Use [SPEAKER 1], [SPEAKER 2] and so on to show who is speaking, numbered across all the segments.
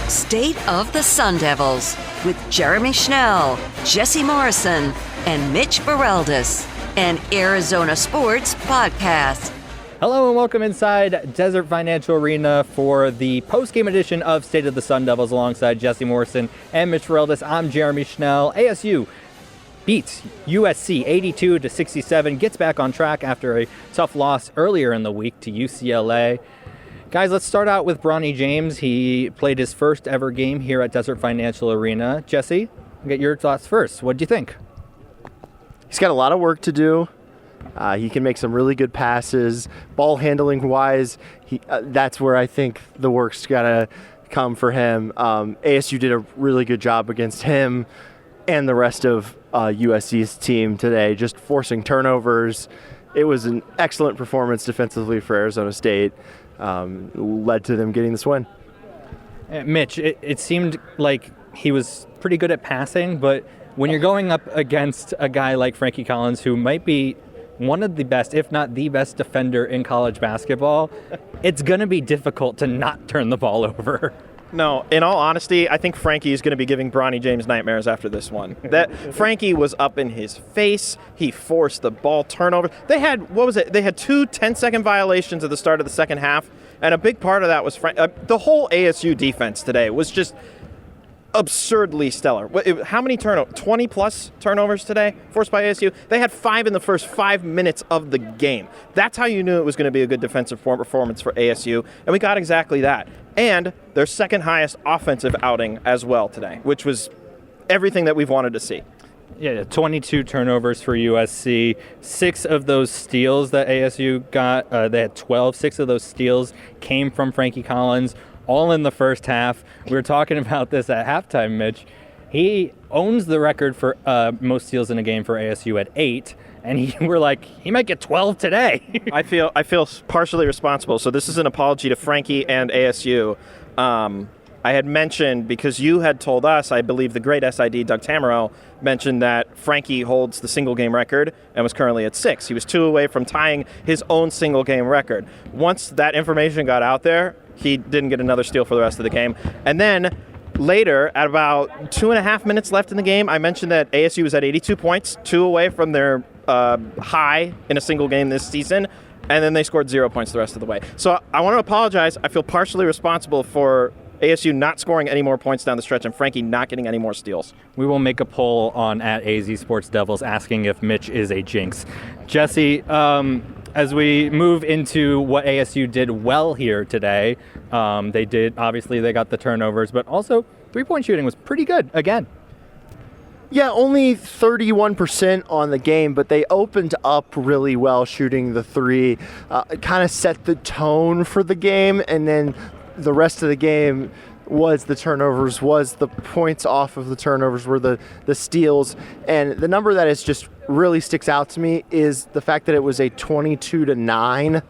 [SPEAKER 1] State of the Sun Devils with Jeremy Schnell, Jesse Morrison, and Mitch Bareldes, an Arizona Sports podcast.
[SPEAKER 2] Hello and welcome inside Desert Financial Arena for the post-game edition of State of the Sun Devils alongside Jesse Morrison and Mitch Bareldes. I'm Jeremy Schnell. ASU beats USC 82-67, gets back on track after a tough loss earlier in the week to UCLA. Guys, let's start out with Bronny James. He played his first ever game here at Desert Financial Arena. Jesse, get your thoughts first. What do you think?
[SPEAKER 3] He's got a lot of work to do. He can make some really good passes. Ball handling wise, that's where I think the work's got to come for him. ASU did a really good job against him and the rest of USC's team today, just forcing turnovers. It was an excellent performance defensively for Arizona State. Led to them getting this win.
[SPEAKER 2] Mitch, it seemed like he was pretty good at passing, but when you're going up against a guy like Frankie Collins, who might be one of the best, if not the best defender in college basketball, it's going to be difficult to not turn the ball over.
[SPEAKER 4] No, in all honesty, I think Frankie is going to be giving Bronny James nightmares after this one. That Frankie was up in his face. He forced the ball turnover. They had, They had two 10-second violations at the start of the second half, and a big part of that was the whole ASU defense today was just absurdly stellar. How many turnovers? 20-plus turnovers today forced by ASU? They had 5 in the first 5 minutes of the game. That's how you knew it was going to be a good defensive performance for ASU, and we got exactly that. And their second highest offensive outing as well today, which was everything that we've wanted to see.
[SPEAKER 2] Yeah, 22 turnovers for USC. 6 of those steals that ASU got, they had 12. 6 of those steals came from Frankie Collins, all in the first half. We were talking about this at halftime, Mitch. He owns the record for most steals in a game for ASU at 8. And we're like, he might get 12 today.
[SPEAKER 4] I feel partially responsible. So this is an apology to Frankie and ASU. I had mentioned, because you had told us, I believe the great SID, Doug Tamaro, mentioned that Frankie holds the single-game record and was currently at 6. He was 2 away from tying his own single-game record. Once that information got out there, he didn't get another steal for the rest of the game. And then later, at about 2.5 minutes left in the game, I mentioned that ASU was at 82 points, 2 away from their high in a single game this season, and then they scored 0 points the rest of the way. So I want to apologize. I feel partially responsible for ASU not scoring any more points down the stretch and Frankie not getting any more steals.
[SPEAKER 2] We will make a poll on at AZ Sports Devils asking if Mitch is a jinx. Jesse, as we move into what ASU did well here today, they got the turnovers, but also three-point shooting was pretty good again.
[SPEAKER 3] Yeah, only 31% on the game, but they opened up really well shooting the three. It kind of set the tone for the game, and then the rest of the game was the turnovers, was the points off of the turnovers, were the steals. And the number that is just really sticks out to me is the fact that it was a 22-9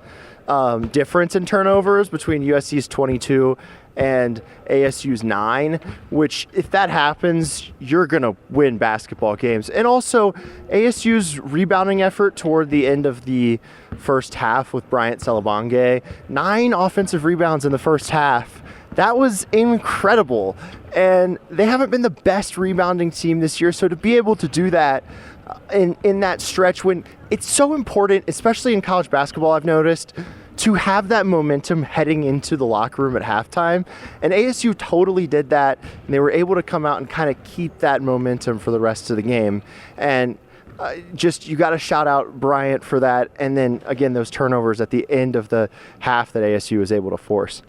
[SPEAKER 3] difference in turnovers between USC's 22 and ASU's 9, which if that happens, you're going to win basketball games. And also ASU's rebounding effort toward the end of the first half with Bryant Salabange, 9 offensive rebounds in the first half. That was incredible. And they haven't been the best rebounding team this year, so to be able to do that in that stretch when it's so important, especially in college basketball, I've noticed, to have that momentum heading into the locker room at halftime. And ASU totally did that, and they were able to come out and kind of keep that momentum for the rest of the game. And you got to shout out Bryant for that. And then, again, those turnovers at the end of the half that ASU was able to force.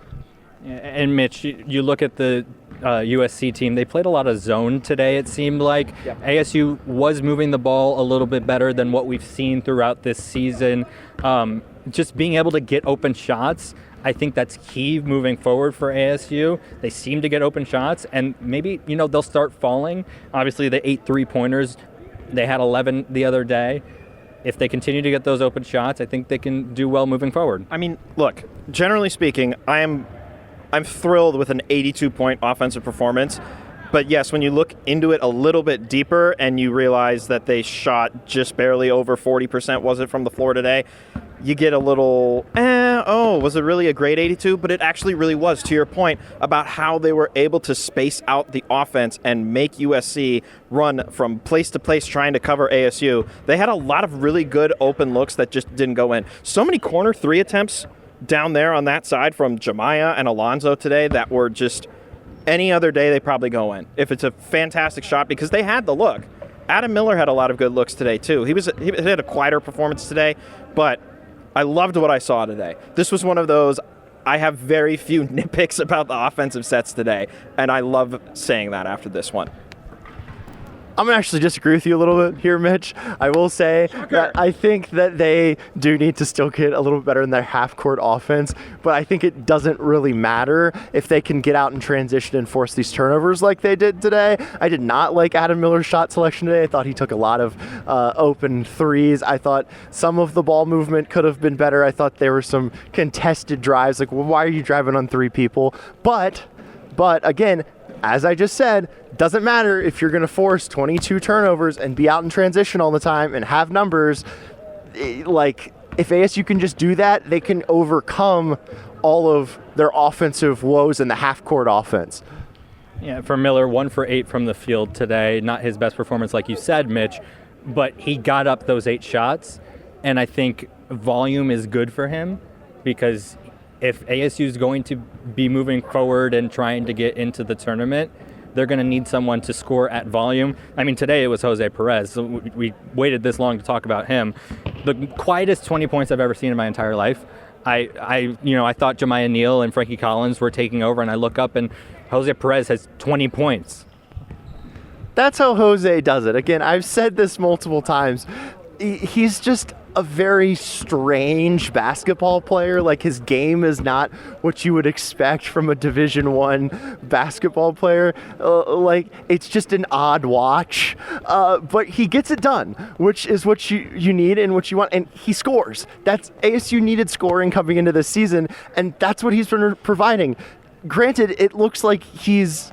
[SPEAKER 2] And Mitch, you look at the USC team, they played a lot of zone today, it seemed like. Yep. ASU was moving the ball a little bit better than what we've seen throughout this season. Just being able to get open shots, I think that's key moving forward for ASU. They seem to get open shots, and maybe, they'll start falling. Obviously, the 8 3-pointers, they had 11 the other day. If they continue to get those open shots, I think they can do well moving forward.
[SPEAKER 4] I mean, look, generally speaking, I'm thrilled with an 82-point offensive performance. But yes, when you look into it a little bit deeper and you realize that they shot just barely over 40%, was it, from the floor today, you get a little, was it really a grade 82? But it actually really was, to your point, about how they were able to space out the offense and make USC run from place to place trying to cover ASU. They had a lot of really good open looks that just didn't go in. So many corner 3 attempts down there on that side from Jemiah and Alonzo today that were just, any other day they probably go in. If it's a fantastic shot, because they had the look. Adam Miller had a lot of good looks today too. He had a quieter performance today, but I loved what I saw today. This was one of those, I have very few nitpicks about the offensive sets today, and I love saying that after this one.
[SPEAKER 3] I'm going to actually disagree with you a little bit here, Mitch. I will say that I think that they do need to still get a little bit better in their half-court offense, but I think it doesn't really matter if they can get out and transition and force these turnovers like they did today. I did not like Adam Miller's shot selection today. I thought he took a lot of open threes. I thought some of the ball movement could have been better. I thought there were some contested drives. Like, well, why are you driving on 3 people? But again, as I just said, doesn't matter if you're going to force 22 turnovers and be out in transition all the time and have numbers. Like, if ASU can just do that, they can overcome all of their offensive woes in the half-court offense.
[SPEAKER 2] Yeah, for Miller, 1 for 8 from the field today. Not his best performance, like you said, Mitch, but he got up those 8 shots, and I think volume is good for him, because if ASU is going to be moving forward and trying to get into the tournament, they're going to need someone to score at volume. I mean, today it was Jose Perez. So we waited this long to talk about him. The quietest 20 points I've ever seen in my entire life. I thought Jemiah Neal and Frankie Collins were taking over, and I look up and Jose Perez has 20 points.
[SPEAKER 3] That's how Jose does it. Again, I've said this multiple times. He's just a very strange basketball player. Like, his game is not what you would expect from a Division I basketball player. It's just an odd watch. But he gets it done, which is what you need and what you want. And he scores. That's ASU needed scoring coming into this season, and that's what he's been providing. Granted, it looks like he's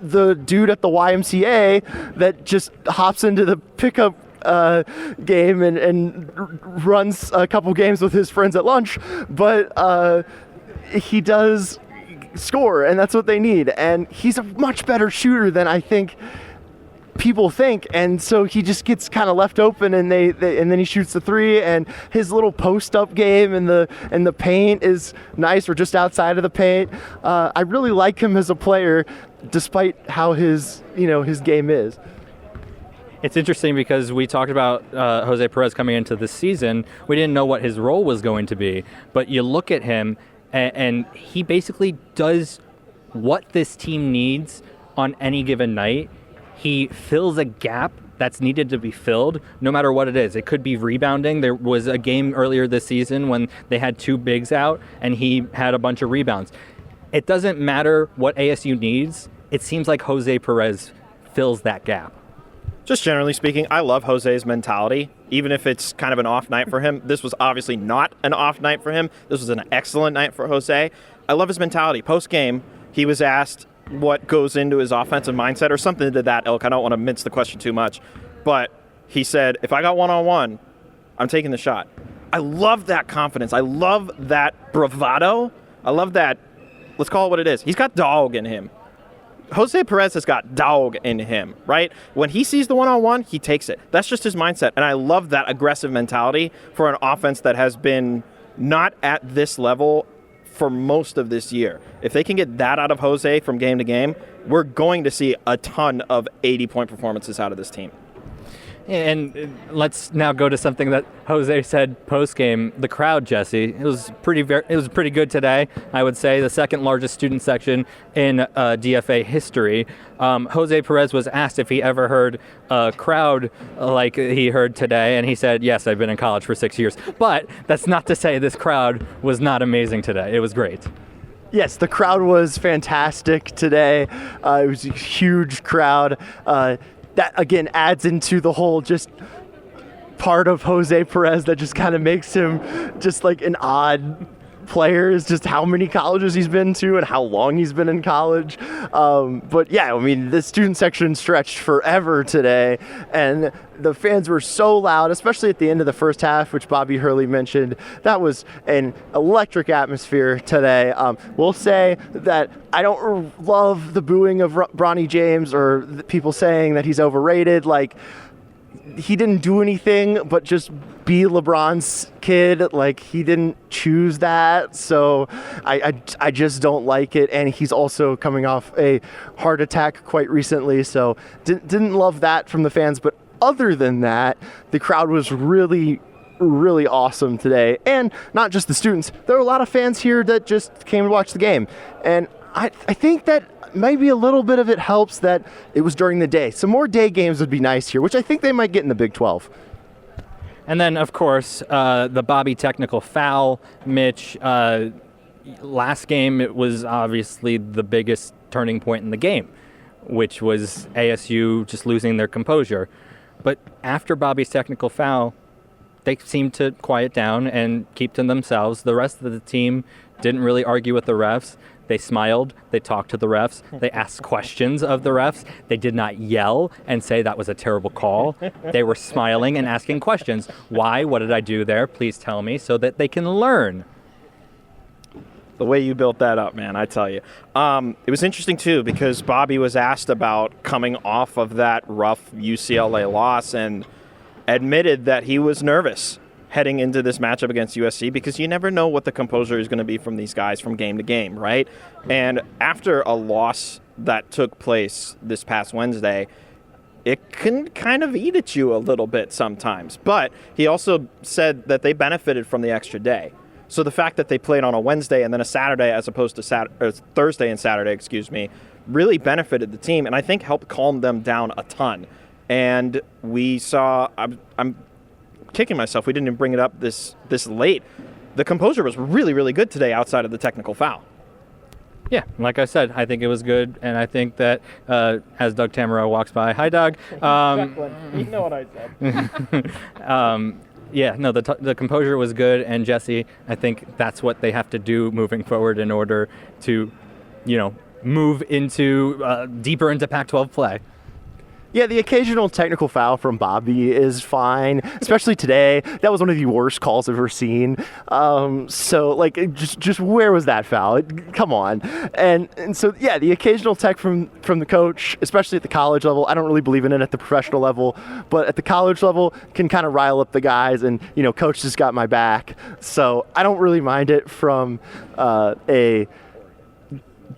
[SPEAKER 3] the dude at the YMCA that just hops into the pickup game and runs a couple games with his friends at lunch, but he does score, and that's what they need. And he's a much better shooter than I think people think, and so he just gets kind of left open, and then he shoots the 3, and his little post-up game in the paint is nice, or just outside of the paint. I really like him as a player, despite how his game is.
[SPEAKER 2] It's interesting because we talked about Jose Perez coming into this season. We didn't know what his role was going to be, but you look at him, and he basically does what this team needs on any given night. He fills a gap that's needed to be filled, no matter what it is. It could be rebounding. There was a game earlier this season when they had 2 bigs out, and he had a bunch of rebounds. It doesn't matter what ASU needs. It seems like Jose Perez fills that gap.
[SPEAKER 4] Just generally speaking, I love Jose's mentality, even if it's kind of an off night for him. This was obviously not an off night for him. This was an excellent night for Jose. I love his mentality. Post-game, he was asked what goes into his offensive mindset or something to that ilk. I don't want to mince the question too much. But he said, if I got one-on-one, I'm taking the shot. I love that confidence. I love that bravado. I love that, let's call it what it is. He's got dog in him. Jose Perez has got dog in him, right? When he sees the one-on-one, he takes it. That's just his mindset. And I love that aggressive mentality for an offense that has been not at this level for most of this year. If they can get that out of Jose from game to game, we're going to see a ton of 80-point performances out of this team.
[SPEAKER 2] And let's now go to something that Jose said post-game. The crowd, Jesse, it was pretty good today. I would say the second largest student section in DFA history. Jose Perez was asked if he ever heard a crowd like he heard today, and he said, "Yes, I've been in college for 6 years." But that's not to say this crowd was not amazing today. It was great.
[SPEAKER 3] Yes, the crowd was fantastic today. It was a huge crowd. That, again, adds into the whole just part of Jose Perez that just kind of makes him just like an odd player is just how many colleges he's been to and how long he's been in college. But yeah, I mean, the student section stretched forever today, and the fans were so loud, especially at the end of the first half, which Bobby Healey mentioned. That was an electric atmosphere today. We'll say that I don't love the booing of Bronny James or the people saying that he's overrated. Like, he didn't do anything but just be LeBron's kid. Like, he didn't choose that. So I just don't like it. And he's also coming off a heart attack quite recently. So didn't love that from the fans. But other than that, the crowd was really awesome today. And not just the students. There were a lot of fans here that just came to watch the game. And I think that maybe a little bit of it helps that it was during the day. Some more day games would be nice here, which I think they might get in the Big 12.
[SPEAKER 2] And then, of course, the Bobby technical foul, Mitch. Last game, it was obviously the biggest turning point in the game, which was ASU just losing their composure. But after Bobby's technical foul, they seemed to quiet down and keep to themselves. The rest of the team didn't really argue with the refs. They smiled, they talked to the refs, they asked questions of the refs. They did not yell and say that was a terrible call. They were smiling and asking questions. Why? What did I do there? Please tell me, so that they can learn.
[SPEAKER 4] The way you built that up, man, I tell you. It was interesting, too, because Bobby was asked about coming off of that rough UCLA loss and admitted that he was nervous heading into this matchup against USC, because you never know what the composure is going to be from these guys from game to game, right? And after a loss that took place this past Wednesday, it can kind of eat at you a little bit sometimes. But he also said that they benefited from the extra day. So the fact that they played on a Wednesday and then a Saturday as opposed to Thursday and Saturday, really benefited the team, and I think helped calm them down a ton. And we saw, I'm kicking myself, we didn't even bring it up this late. The composure was really good today outside of the technical foul.
[SPEAKER 2] Yeah, like I said, I think it was good, and I think that as Doug Tamaro walks by, hi Doug.
[SPEAKER 4] You know what I said.
[SPEAKER 2] Yeah, no, the composure was good, and Jesse, I think that's what they have to do moving forward in order to, move into deeper into Pac-12 play.
[SPEAKER 3] Yeah, the occasional technical foul from Bobby is fine, especially today. That was one of the worst calls I've ever seen. So, just where was that foul? Come on. And so, yeah, the occasional tech from the coach, especially at the college level. I don't really believe in it at the professional level, but at the college level can kind of rile up the guys, and, coach just got my back. So I don't really mind it from a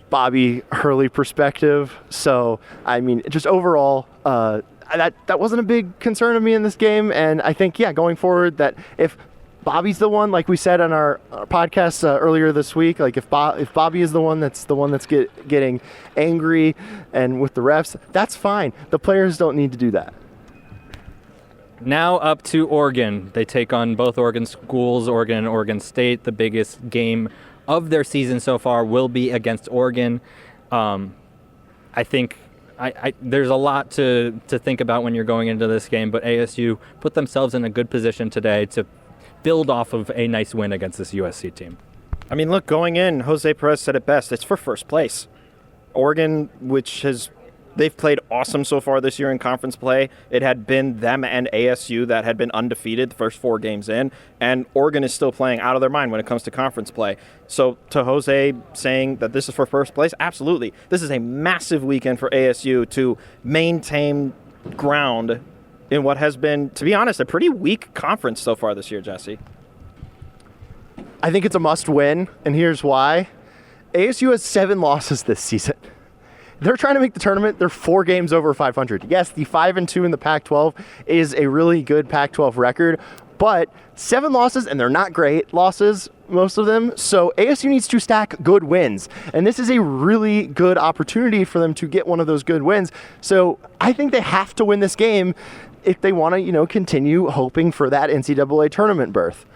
[SPEAKER 3] Bobby Healey perspective. So, I mean, just overall, that wasn't a big concern of me in this game. And I think, going forward, that if Bobby's the one, like we said on our podcast earlier this week, like if Bobby is the one that's getting angry and with the refs, that's fine. The players don't need to do that.
[SPEAKER 2] Now up to Oregon. They take on both Oregon schools, Oregon and Oregon State. The biggest game of their season so far will be against Oregon. I think there's a lot to think about when you're going into this game, but ASU put themselves in a good position today to build off of a nice win against this USC team.
[SPEAKER 4] I mean, look, going in, Jose Perez said it best. It's for first place. Oregon, they've played awesome so far this year in conference play. It had been them and ASU that had been undefeated the first 4 games in, and Oregon is still playing out of their mind when it comes to conference play. So to Jose saying that this is for first place, absolutely. This is a massive weekend for ASU to maintain ground in what has been, to be honest, a pretty weak conference so far this year, Jesse.
[SPEAKER 3] I think it's a must win, and here's why. ASU has 7 losses this season. They're trying to make the tournament. They're 4 games over 500. Yes, the 5-2 in the Pac-12 is a really good Pac-12 record, but 7 losses, and they're not great losses, most of them. So ASU needs to stack good wins, and this is a really good opportunity for them to get one of those good wins. So I think they have to win this game if they want to, continue hoping for that NCAA tournament berth.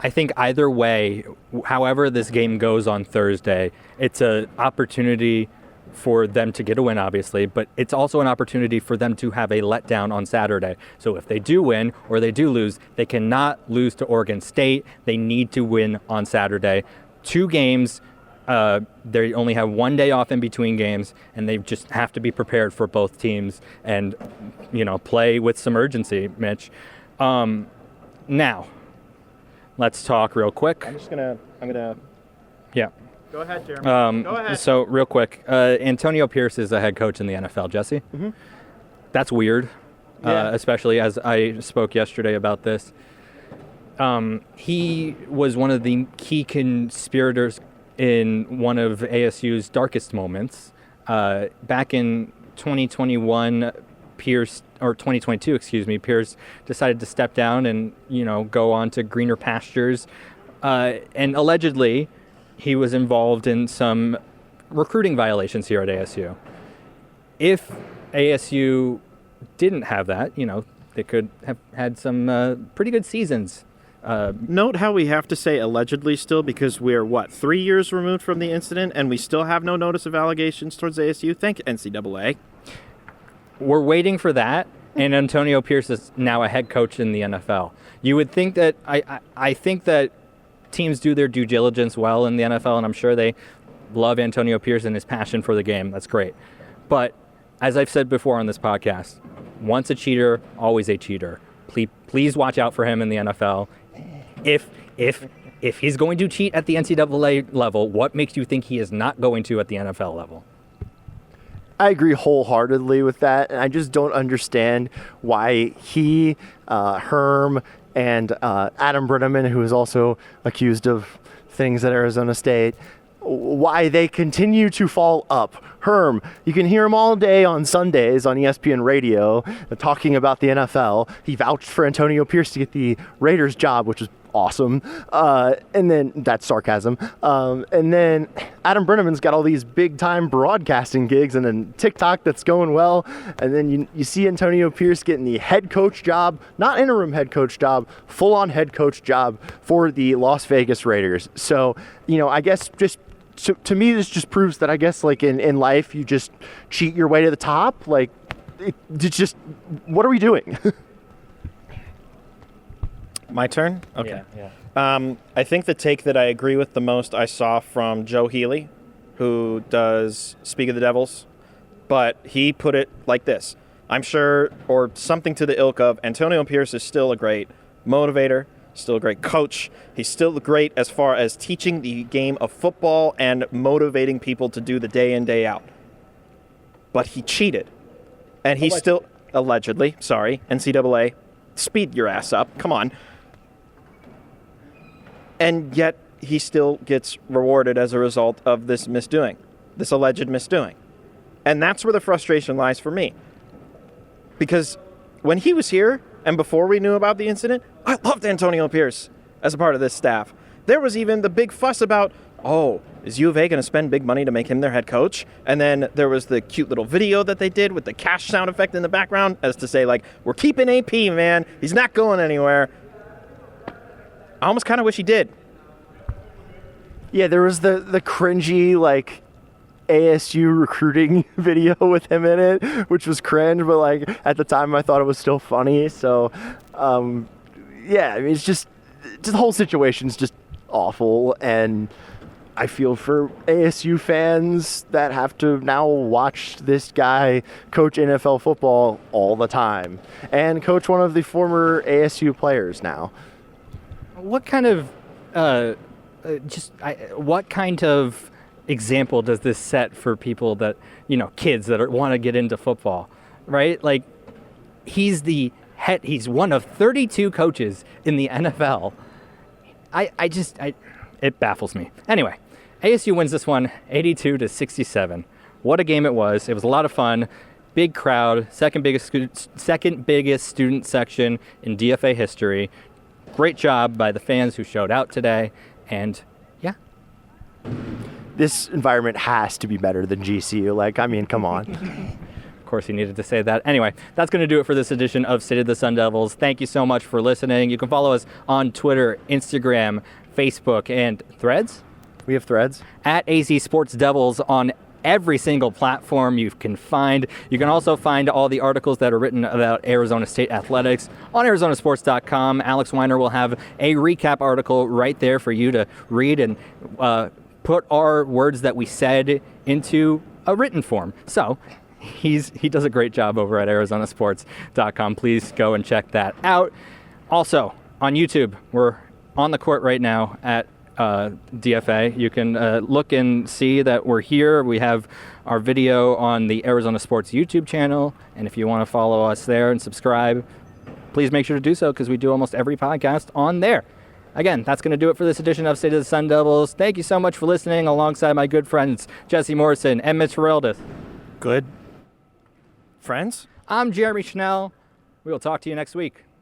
[SPEAKER 2] I think either way, however this game goes on Thursday, it's an opportunity for them to get a win, obviously, but it's also an opportunity for them to have a letdown on Saturday. So if they do win or they do lose, they cannot lose to Oregon State. They need to win on Saturday. 2 games, they only have 1 day off in between games, and they just have to be prepared for both teams and, play with some urgency, Mitch. Now, let's talk real quick.
[SPEAKER 4] I'm gonna.
[SPEAKER 2] Yeah.
[SPEAKER 4] Go ahead, Jeremy. Go ahead.
[SPEAKER 2] So real quick, Antonio Pierce is a head coach in the NFL, Jesse.
[SPEAKER 3] Mm-hmm.
[SPEAKER 2] That's weird,
[SPEAKER 3] Yeah.
[SPEAKER 2] especially as I spoke yesterday about this. He was one of the key conspirators in one of ASU's darkest moments. Back in 2021, Pierce, or 2022, excuse me, Pierce decided to step down and, go on to greener pastures. And allegedly, he was involved in some recruiting violations here at ASU. If ASU didn't have that, they could have had some pretty good seasons.
[SPEAKER 4] Note how we have to say allegedly still, because we're, 3 years removed from the incident, and we still have no notice of allegations towards ASU? Thank you, NCAA.
[SPEAKER 2] We're waiting for that, and Antonio Pierce is now a head coach in the NFL. You would think that, I think that teams do their due diligence well in the NFL, and I'm sure they love Antonio Pierce and his passion for the game. That's great. But as I've said before on this podcast, once a cheater, always a cheater. Please watch out for him in the NFL. If he's going to cheat at the NCAA level, what makes you think he is not going to at the NFL level?
[SPEAKER 3] I agree wholeheartedly with that, and I just don't understand why he, Herm, and Adam Brenneman, who is also accused of things at Arizona State, why they continue to fall up. Herm, you can hear him all day on Sundays on ESPN Radio talking about the NFL. He vouched for Antonio Pierce to get the Raiders job, which is awesome. And then that's sarcasm. And then Adam Brenneman's got all these big time broadcasting gigs and then TikTok that's going well. And then you see Antonio Pierce getting the head coach job, not interim head coach job, full on head coach job for the Las Vegas Raiders. So, I guess just to me, this just proves that I guess like in life, you just cheat your way to the top. Like it's just, what are we doing?
[SPEAKER 4] My turn? Okay.
[SPEAKER 2] Yeah.
[SPEAKER 4] I think the take that I agree with the most I saw from Joe Healey, who does Speak of the Devils, but he put it like this. I'm sure, or something to the ilk of, Antonio Pierce is still a great motivator, still a great coach. He's still great as far as teaching the game of football and motivating people to do the day in, day out. But he cheated. And he's still, allegedly, NCAA, speed your ass up, come on. And yet he still gets rewarded as a result of this misdoing, this alleged misdoing. And that's where the frustration lies for me. Because when he was here and before we knew about the incident, I loved Antonio Pierce as a part of this staff. There was even the big fuss about, is U of A going to spend big money to make him their head coach? And then there was the cute little video that they did with the cash sound effect in the background as to say, we're keeping AP, man. He's not going anywhere. I almost kind of wish he did.
[SPEAKER 3] Yeah, there was the cringy, ASU recruiting video with him in it, which was cringe, but, at the time I thought it was still funny. So, it's just the whole situation's just awful, and I feel for ASU fans that have to now watch this guy coach NFL football all the time and coach one of the former ASU players now.
[SPEAKER 2] What kind of what kind of example does this set for people that, kids that want to get into football, right? He's he's one of 32 coaches in the NFL. It baffles me. Anyway, ASU wins this one 82-67. What a game it was. It was a lot of fun. Big crowd, second biggest student section in DFA history. Great job by the fans who showed out today. And yeah.
[SPEAKER 3] This environment has to be better than GCU. Come on.
[SPEAKER 2] Of course, he needed to say that. Anyway, that's going to do it for this edition of State of the Sun Devils. Thank you so much for listening. You can follow us on Twitter, Instagram, Facebook, and Threads.
[SPEAKER 3] We have Threads.
[SPEAKER 2] At AZ Sports Devils on every single platform you can find. You can also find all the articles that are written about Arizona State athletics on arizonasports.com. Alex Weiner will have a recap article right there for you to read and put our words that we said into a written form. So he does a great job over at arizonasports.com. Please go and check that out. Also, on YouTube, we're on the court right now at DFA. You can look and see that we're here. We have our video on the Arizona Sports YouTube channel, and if you want to follow us there and subscribe, please make sure to do so, because we do almost every podcast on there. Again, that's going to do it for this edition of State of the Sun Devils. Thank you so much for listening, alongside my good friends Jesse Morrison and Mitch Feraldis.
[SPEAKER 4] Good friends?
[SPEAKER 2] I'm Jeremy Schnell. We will talk to you next week.